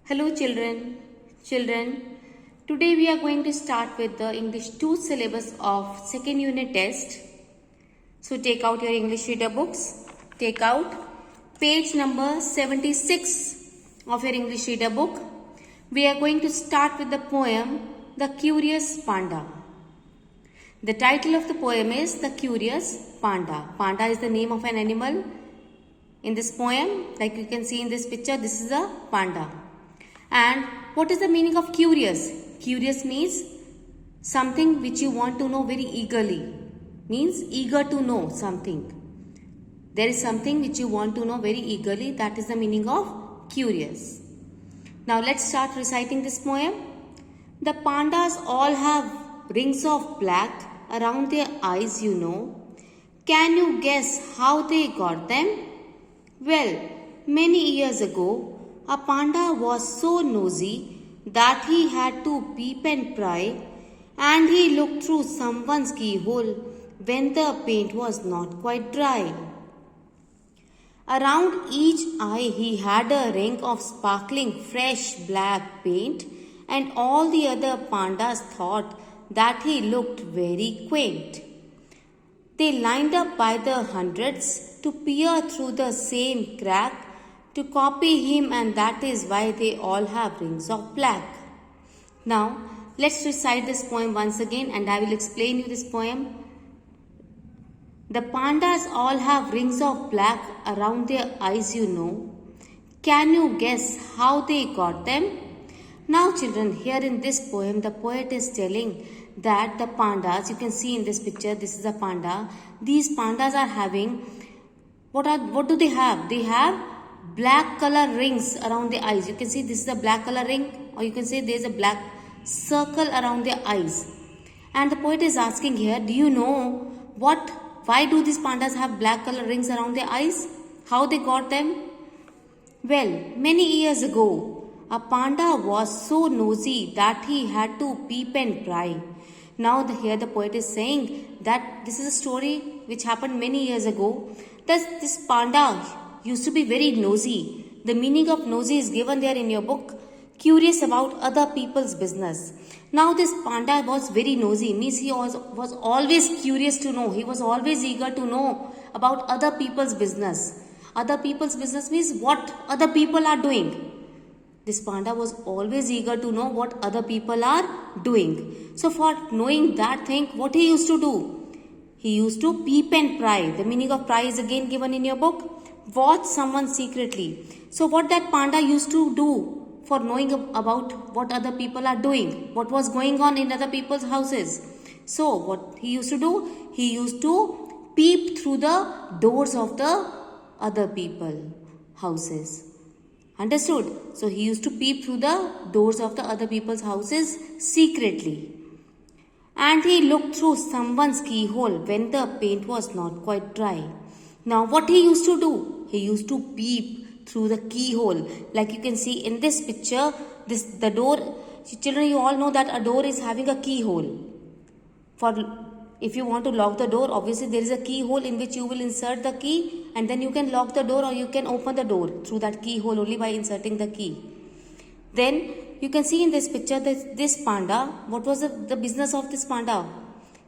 Hello children. Children, today we are going to start with the English 2 syllabus of second unit test. So take out your English reader books. Take out page number 76 of your English reader book. We are going to start with the poem The Curious Panda. The title of the poem is The Curious Panda. Panda is the name of an animal. In this poem, like you can see in this picture, this is a panda. And what is the meaning of curious? Curious means something which you want to know very eagerly. Means eager to know something. There is something which you want to know very eagerly. That is the meaning of curious. Now let's start reciting this poem. The pandas all have rings of black around their eyes, you know. Can you guess how they got them? Well, many years ago, a panda was so nosy that he had to peep and pry, and he looked through someone's keyhole when the paint was not quite dry. Around each eye he had a ring of sparkling fresh black paint, and all the other pandas thought that he looked very quaint. They lined up by the hundreds to peer through the same crack to copy him, and that is why they all have rings of black. Now, let's recite this poem once again and I will explain you this poem. The pandas all have rings of black around their eyes, you know. Can you guess how they got them? Now children, here in this poem, the poet is telling that the pandas, you can see in this picture, this is a panda. These pandas are having, what do they have? They have black color rings around the eyes. You can see this is a black color ring, or you can say there is a black circle around their eyes. And the poet is asking here, do you know why do these pandas have black color rings around their eyes? How they got them? Well, many years ago, a panda was so nosy that he had to peep and pry. Now here the poet is saying that this is a story which happened many years ago. This panda used to be very nosy. The meaning of nosy is given there in your book. Curious about other people's business. Now this panda was very nosy. Means he was always curious to know. He was always eager to know about other people's business. Other people's business means what other people are doing. This panda was always eager to know what other people are doing. So for knowing that thing, what he used to do? He used to peep and pry. The meaning of pry is again given in your book. Watch someone secretly. So what that panda used to do for knowing about what other people are doing, what was going on in other people's houses. So what he used to do? He used to peep through the doors of the other people houses. Understood? So he used to peep through the doors of the other people's houses secretly. And he looked through someone's keyhole when the paint was not quite dry. Now what he used to do? He used to peep through the keyhole. Like you can see in this picture, the door. Children, you all know that a door is having a keyhole. If you want to lock the door, obviously there is a keyhole in which you will insert the key, and then you can lock the door or you can open the door through that keyhole only by inserting the key. Then you can see in this picture that this panda, what was the business of this panda?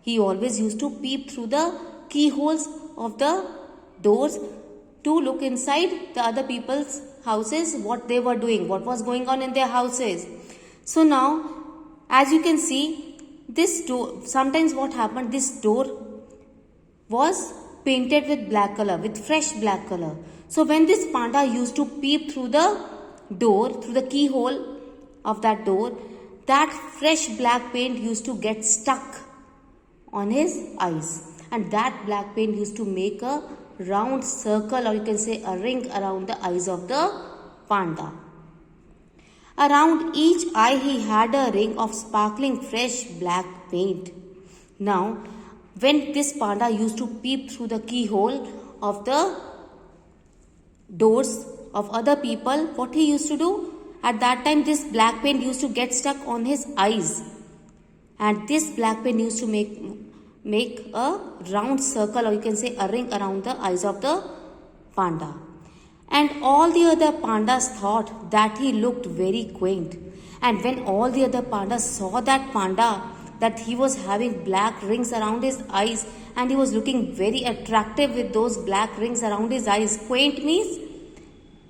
He always used to peep through the keyholes of the doors to look inside the other people's houses, what they were doing, what was going on in their houses. So now, as you can see, this door, sometimes what happened, this door was painted with black color, with fresh black color. So when this panda used to peep through the door, through the keyhole of that door, that fresh black paint used to get stuck on his eyes. And that black paint used to make a round circle, or you can say a ring around the eyes of the panda. Around each eye he had a ring of sparkling fresh black paint. Now, when this panda used to peep through the keyhole of the doors of other people, what he used to do? At that time, this black paint used to get stuck on his eyes. And this black paint used to make a round circle, or you can say a ring around the eyes of the panda. And all the other pandas thought that he looked very quaint. And when all the other pandas saw that panda, that he was having black rings around his eyes and he was looking very attractive with those black rings around his eyes. Quaint means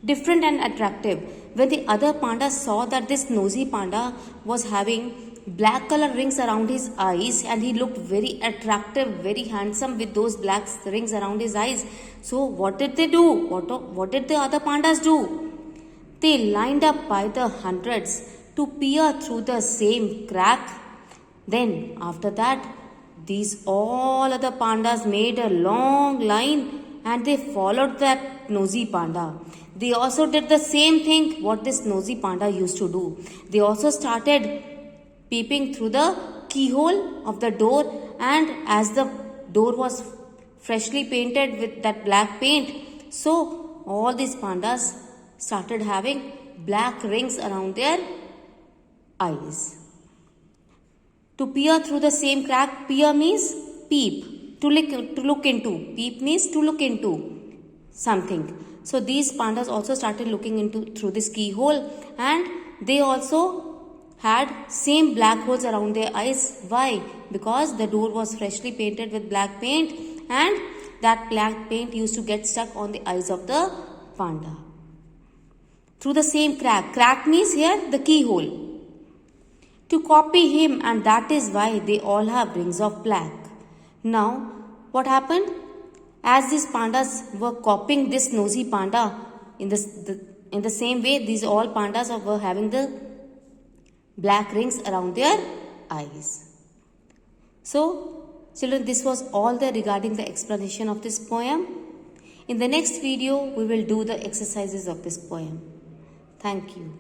different and attractive. When the other pandas saw that this nosy panda was having black color rings around his eyes and he looked very attractive, very handsome with those black rings around his eyes. So what did they do? What did the other pandas do? They lined up by the hundreds to peer through the same crack. Then after that, these all other pandas made a long line and they followed that nosy panda. They also did the same thing what this nosy panda used to do. They also started peeping through the keyhole of the door, and as the door was freshly painted with that black paint, so all these pandas started having black rings around their eyes. To peer through the same crack, peer means peep, to look into. Peep means to look into something. So these pandas also started looking into through this keyhole, and they also had same black holes around their eyes. Why? Because the door was freshly painted with black paint and that black paint used to get stuck on the eyes of the panda. Through the same crack. Crack means here the keyhole. To copy him, and that is why they all have rings of black. Now, what happened? As these pandas were copying this nosy panda, in the same way, these all pandas were having the black rings around their eyes. So, children, this was all there regarding the explanation of this poem. In the next video, we will do the exercises of this poem. Thank you.